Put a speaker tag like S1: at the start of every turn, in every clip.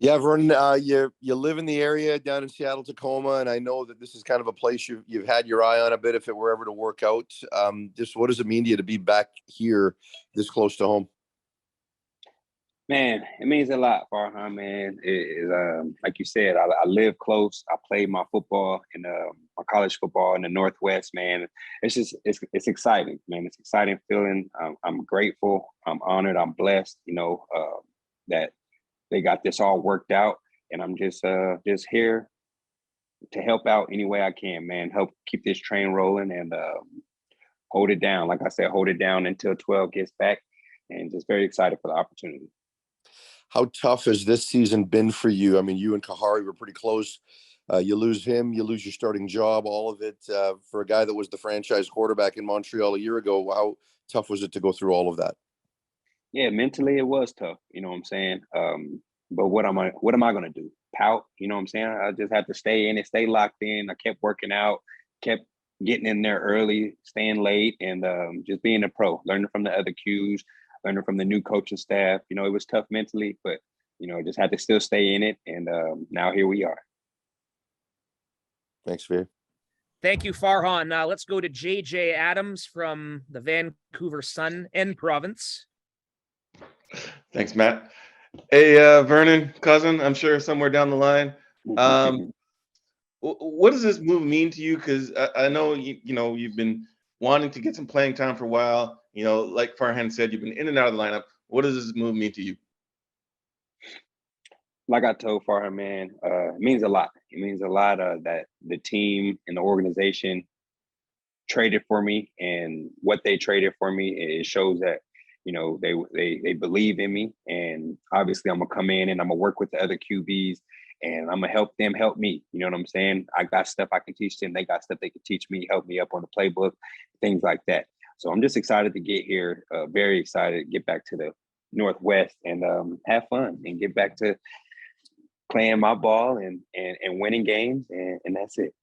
S1: Yeah, Vernon, you live in the area down in Seattle, Tacoma, and I know that this is kind of a place you've had your eye on a bit if it were ever to work out. Just what does it mean to you to be back here this close to home?
S2: Man, it means a lot, Farhan, man. It is, like you said, I live close. I played my football in my college football in the Northwest, man. It's exciting, man. It's exciting feeling. I'm grateful. I'm honored. I'm blessed, that they got this all worked out. And I'm just here to help out any way I can, man. Help keep this train rolling and hold it down. Like I said, hold it down until 12 gets back. And just very excited for the opportunity.
S1: How tough has this season been for you? I mean, you and Kahari were pretty close. You lose him, you lose your starting job, all of it. For a guy that was the franchise quarterback in Montreal a year ago, how tough was it to go through all of that?
S2: Yeah, mentally it was tough. You know what I'm saying? But what am I gonna do? Pout? You know what I'm saying? I just had to stay in it, stay locked in. I kept working out, kept getting in there early, staying late, and just being a pro, learning from the other cues, learning from the new coaching staff. It was tough mentally, but just had to still stay in it. And now here we are.
S1: Thanks, Veer.
S3: Thank you, Farhan. Now let's go to JJ Adams from the Vancouver Sun and Province.
S4: Thanks, Matt. Hey, Vernon, cousin, I'm sure somewhere down the line. What does this move mean to you? Because I know you've been wanting to get some playing time for a while. Like Farhan said, you've been in and out of the lineup. What does this move mean to you?
S2: Like I told Farhan, man, it means a lot. It means a lot that the team and the organization traded for me, and what they traded for me, it shows that they believe in me. And obviously I'm gonna come in and I'm gonna work with the other QBs, and I'm gonna help them help me. You know what I'm saying? I got stuff I can teach them. They got stuff they can teach me, help me up on the playbook, things like that. So I'm just excited to get here. Very excited to get back to the Northwest and have fun and get back to playing my ball and winning games, and that's it.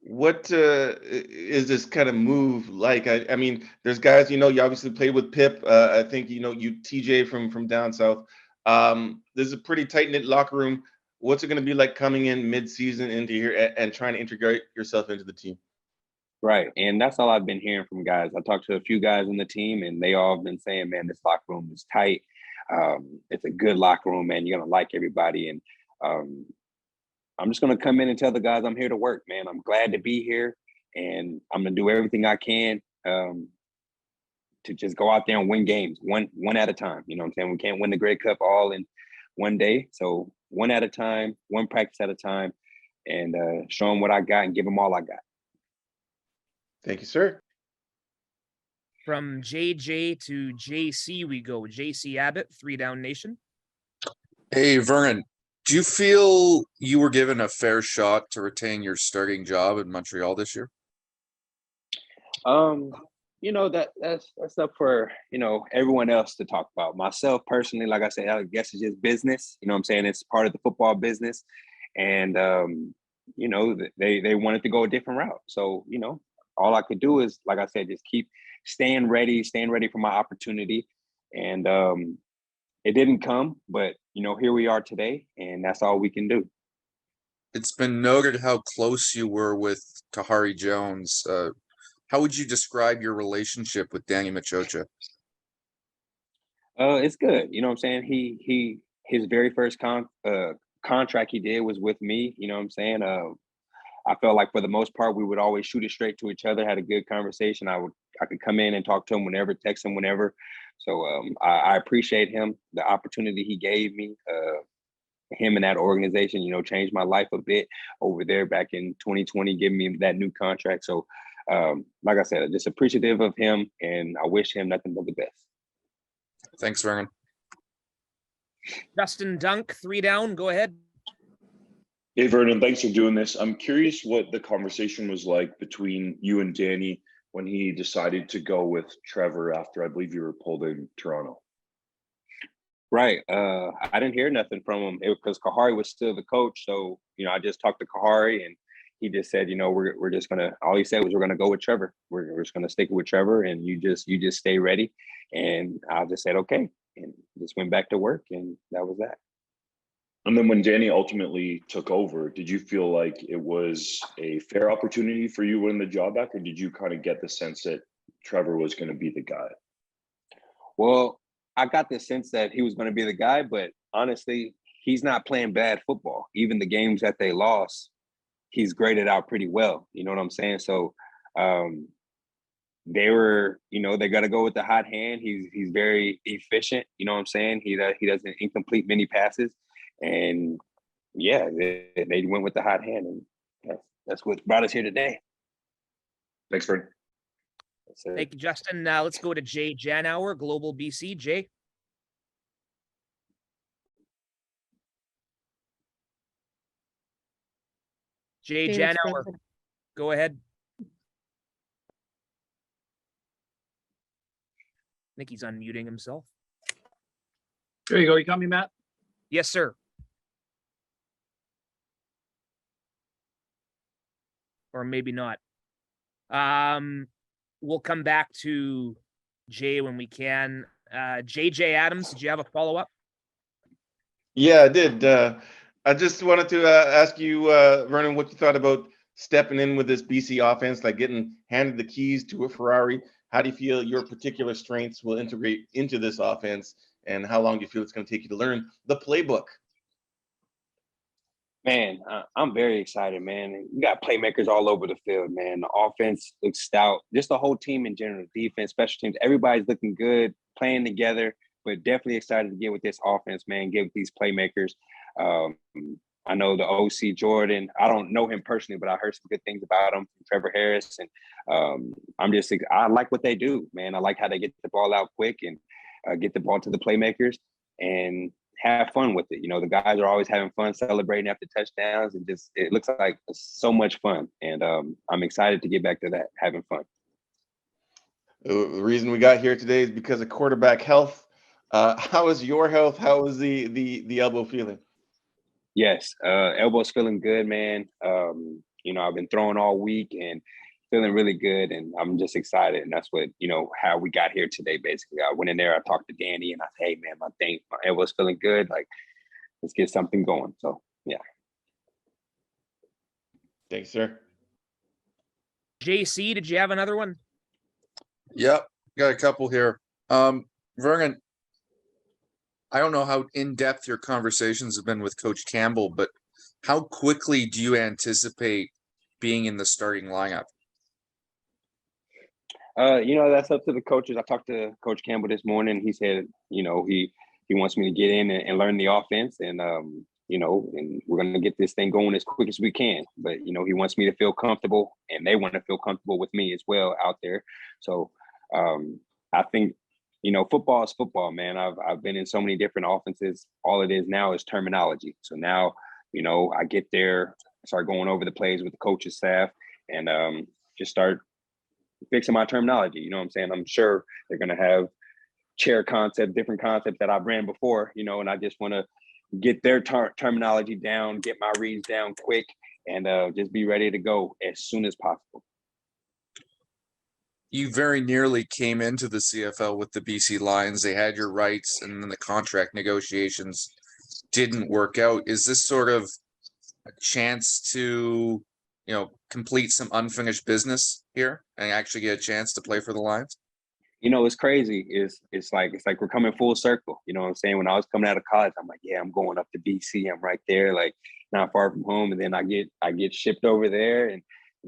S4: What is this kind of move like? I mean, there's guys, you obviously played with Pip. I think, you TJ from down south. There's a pretty tight-knit locker room. What's it going to be like coming in mid-season into here and trying to integrate yourself into the team?
S2: Right. And that's all I've been hearing from guys. I talked to a few guys in the team, and they all have been saying, man, this locker room is tight. It's a good locker room, man. You're going to like everybody. And I'm just going to come in and tell the guys I'm here to work, man. I'm glad to be here, and I'm going to do everything I can to just go out there and win games one at a time. You know what I'm saying? We can't win the Grey Cup all in one day. So one at a time, one practice at a time, and show them what I got and give them all I got.
S4: Thank you, sir.
S3: From JJ to JC we go. JC Abbott, 3 Down Nation.
S5: Hey, Vernon, do you feel you were given a fair shot to retain your starting job in Montreal this year?
S2: That's up for everyone else to talk about. Myself personally, like I said, I guess it's just business. You know what I'm saying? It's part of the football business, and they wanted to go a different route. So all I could do is, like I said, just keep staying ready for my opportunity. And it didn't come, but here we are today, and that's all we can do.
S5: It's been noted how close you were with Kahari Jones. How would you describe your relationship with Danny McManus?
S2: It's good. You know what I'm saying? His very first contract he did was with me. You know what I'm saying? I felt like for the most part, we would always shoot it straight to each other, had a good conversation. I could come in and talk to him whenever, text him whenever. So I appreciate him, the opportunity he gave me, him and that organization, changed my life a bit over there back in 2020, giving me that new contract. So like I said, just appreciative of him, and I wish him nothing but the best.
S5: Thanks, Vernon.
S3: Justin Dunk, 3 Down, go ahead.
S6: Hey, Vernon, thanks for doing this. I'm curious what the conversation was like between you and Danny when he decided to go with Trevor after I believe you were pulled in Toronto.
S2: Right. I didn't hear nothing from him because Kahari was still the coach. So, I just talked to Kahari, and he just said, we're just going to, all he said was we're going to go with Trevor. We're just going to stick with Trevor, and you just stay ready. And I just said, okay, and just went back to work, and that was that.
S6: And then when Danny ultimately took over, did you feel like it was a fair opportunity for you winning the job back, or did you kind of get the sense that Trevor was going to be the guy?
S2: Well, I got the sense that he was going to be the guy, but honestly, he's not playing bad football. Even the games that they lost, he's graded out pretty well. You know what I'm saying? So they were, they got to go with the hot hand. He's very efficient. You know what I'm saying? He doesn't incomplete many passes, and yeah, they went with the hot hand, and that's what brought us here today.
S6: Thanks, Vernon.
S3: Thank you, Justin. Now let's go to Jay Janauer, Global BC. Jay. Jay Janauer, go ahead. I think he's unmuting himself.
S7: There you go. You got me, Matt?
S3: Yes, sir. Or maybe not. We'll come back to Jay when we can. JJ Adams, did you have a follow-up?
S4: Yeah, I did. I just wanted to ask you, Vernon, what you thought about stepping in with this BC offense, like getting handed the keys to a Ferrari. How do you feel your particular strengths will integrate into this offense, and how long do you feel it's going to take you to learn the playbook?
S2: Man, I'm very excited, man. We got playmakers all over the field, man. The offense looks stout. Just the whole team in general, defense, special teams, everybody's looking good, playing together, but definitely excited to get with this offense, man, get with these playmakers. I know the OC Jordan. I don't know him personally, but I heard some good things about him, Trevor Harris. And I like what they do, man. I like how they get the ball out quick and get the ball to the playmakers and have fun with it. The guys are always having fun celebrating after touchdowns, and just it looks like so much fun. And I'm excited to get back to that, having fun.
S4: The reason we got here today is because of quarterback health. How is your health? How is the elbow feeling?
S2: Yes, elbow's feeling good, man. I've been throwing all week and feeling really good, and I'm just excited. And that's what, how we got here today, basically. I went in there, I talked to Danny, and I said, hey, man, my elbow's feeling good. Like, let's get something going. So, yeah.
S4: Thanks, sir.
S3: JC, did you have another one?
S5: Yep, got a couple here. Vernon, I don't know how in-depth your conversations have been with Coach Campbell, but how quickly do you anticipate being in the starting lineup?
S2: That's up to the coaches. I talked to Coach Campbell this morning. He said, he wants me to get in and learn the offense, and and we're going to get this thing going as quick as we can. But he wants me to feel comfortable, and they want to feel comfortable with me as well out there. So I think football is football, man. I've been in so many different offenses. All it is now is terminology. So now I get there, start going over the plays with the coaching staff, and just start fixing my terminology. You know what I'm saying? I'm sure they're going to have chair concept, different concepts that I've ran before, and I just want to get their terminology down, get my reads down quick, and just be ready to go as soon as possible.
S5: You very nearly came into the CFL with the BC Lions. They had your rights, and then the contract negotiations didn't work out. Is this sort of a chance to, complete some unfinished business here and actually get a chance to play for the Lions?
S2: It's crazy. It's like we're coming full circle. You know what I'm saying? When I was coming out of college, I'm like, yeah, I'm going up to BC. I'm right there, like not far from home. And then I get shipped over there, and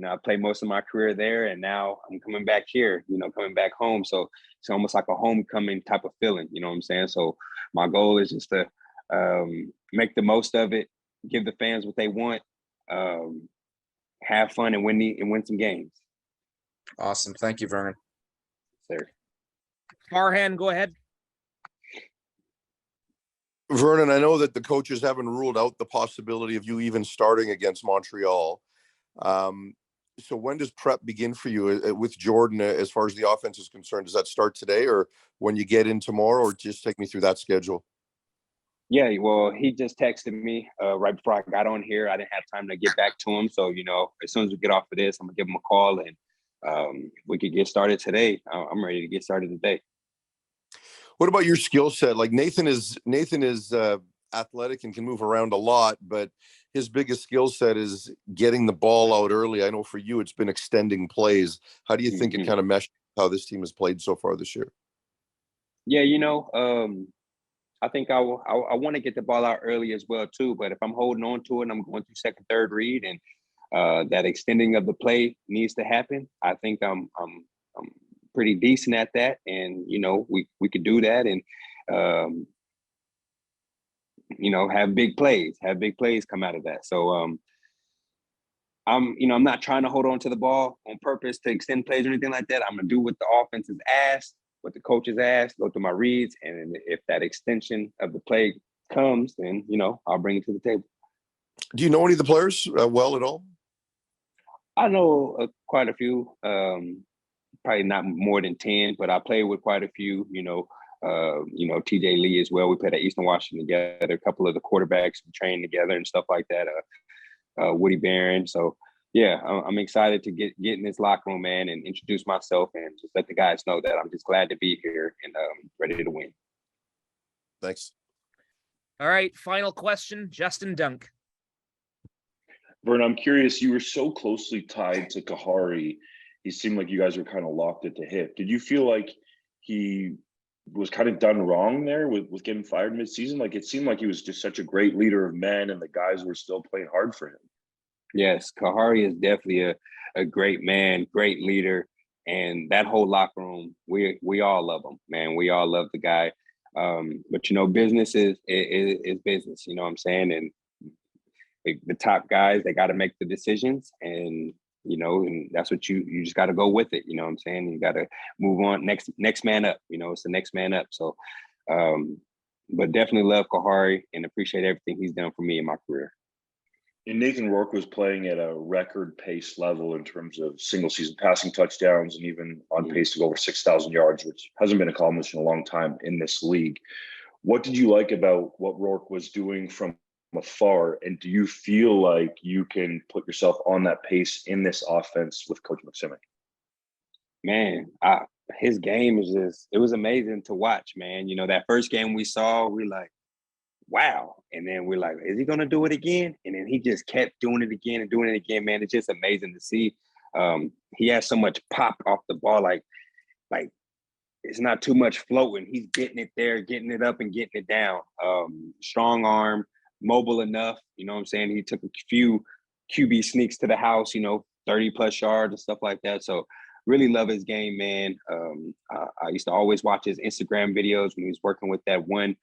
S2: I played most of my career there, and now I'm coming back here, coming back home. So it's almost like a homecoming type of feeling, you know what I'm saying? So my goal is just to make the most of it, give the fans what they want, have fun, and win some games.
S5: Awesome. Thank you, Vernon.
S2: Sir.
S3: Farhan, go ahead.
S1: Vernon, I know that the coaches haven't ruled out the possibility of you even starting against Montreal. So when does prep begin for you with Jordan as far as the offense is concerned? Does that start today, or when you get in tomorrow, or just take me through that schedule?
S2: Yeah, well, he just texted me right before I got on here. I didn't have time to get back to him. So, as soon as we get off of this, I'm going to give him a call, and if we could get started today, I'm ready to get started today.
S1: What about your skill set? Like Nathan is athletic and can move around a lot, but his biggest skill set is getting the ball out early. I know for you, it's been extending plays. How do you think it kind of meshed how this team has played so far this year?
S2: Yeah, I think I want to get the ball out early as well too. But if I'm holding on to it, and I'm going through second, third read, and that extending of the play needs to happen, I think I'm pretty decent at that. And we could do that, and have big plays come out of that. So I'm not trying to hold on to the ball on purpose to extend plays or anything like that. I'm gonna do what the offense is asked, what the coach is asked, go through my reads, and if that extension of the play comes, then I'll bring it to the table.
S1: Do you know any of the players well at all?
S2: I know quite a few, probably not more than 10, but I played with quite a few. TJ Lee as well. We played at Eastern Washington together. A couple of the quarterbacks we trained together and stuff like that. Woody Barron. So yeah, I'm excited to get in this locker room, man, and introduce myself and just let the guys know that I'm just glad to be here and ready to win.
S1: Thanks.
S3: All right, final question, Justin Dunk.
S6: Vern, I'm curious, you were so closely tied to Kahari. He seemed like you guys were kind of locked at the hip. Did you feel like he was kind of done wrong there with getting fired mid-season? Like, it seemed like he was just such a great leader of men and the guys were still playing hard for him.
S2: Yes, Kahari is definitely a great man, great leader. And that whole locker room, we all love him, man. We all love the guy. But business is business, you know what I'm saying? And the top guys, they got to make the decisions, and and that's what you just got to go with it. You know what I'm saying? You got to move on. Next man up. It's the next man up. So, but definitely love Kahari and appreciate everything he's done for me in my career.
S6: And Nathan Rourke was playing at a record pace level in terms of single season passing touchdowns and even on pace to go over 6,000 yards, which hasn't been accomplished in a long time in this league. What did you like about what Rourke was doing from afar? And do you feel like you can put yourself on that pace in this offense with Coach McSimic?
S2: Man, his game it was amazing to watch, man. That first game we saw, we're like, wow. And then we're like, is he going to do it again? And then he just kept doing it again and doing it again, man. It's just amazing to see. He has so much pop off the ball, like it's not too much floating. He's getting it there, getting it up and getting it down. Strong arm, mobile enough. You know what I'm saying? He took a few QB sneaks to the house, 30 plus yards and stuff like that. So really love his game, man. I used to always watch his Instagram videos when he was working with that one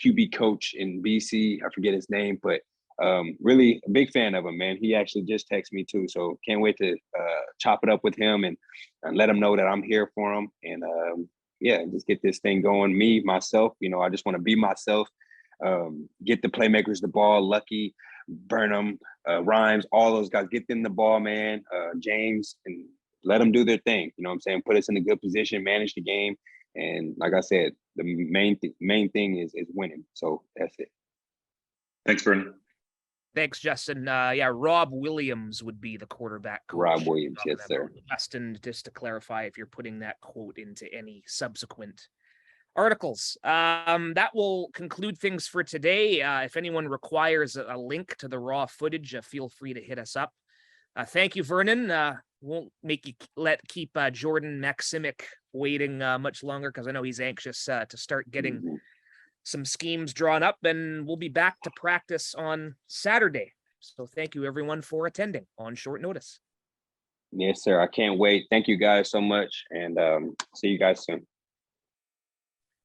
S2: QB coach in BC. I forget his name, but really a big fan of him, man. He actually just texted me too. So can't wait to chop it up with him and let him know that I'm here for him. And just get this thing going. Me, myself, I just want to be myself. Get the playmakers the ball, Lucky, Burnham, Rhymes, all those guys, get them the ball, man. James, and let them do their thing. You know what I'm saying? Put us in a good position, manage the game. And like I said, the main thing is winning. So that's it.
S6: Thanks, Vernon.
S3: Thanks, Justin. Rob Williams would be the quarterback coach.
S2: Rob Williams, yes, sir.
S3: Justin, just to clarify, if you're putting that quote into any subsequent articles. That will conclude things for today. If anyone requires a link to the raw footage, feel free to hit us up. Thank you, Vernon. Won't make you keep Jordan McSimic waiting much longer, because I know he's anxious to start getting some schemes drawn up, and we'll be back to practice on Saturday. So thank you, everyone, for attending on short notice.
S2: Yes, sir. I can't wait. Thank you guys so much, and see you guys soon.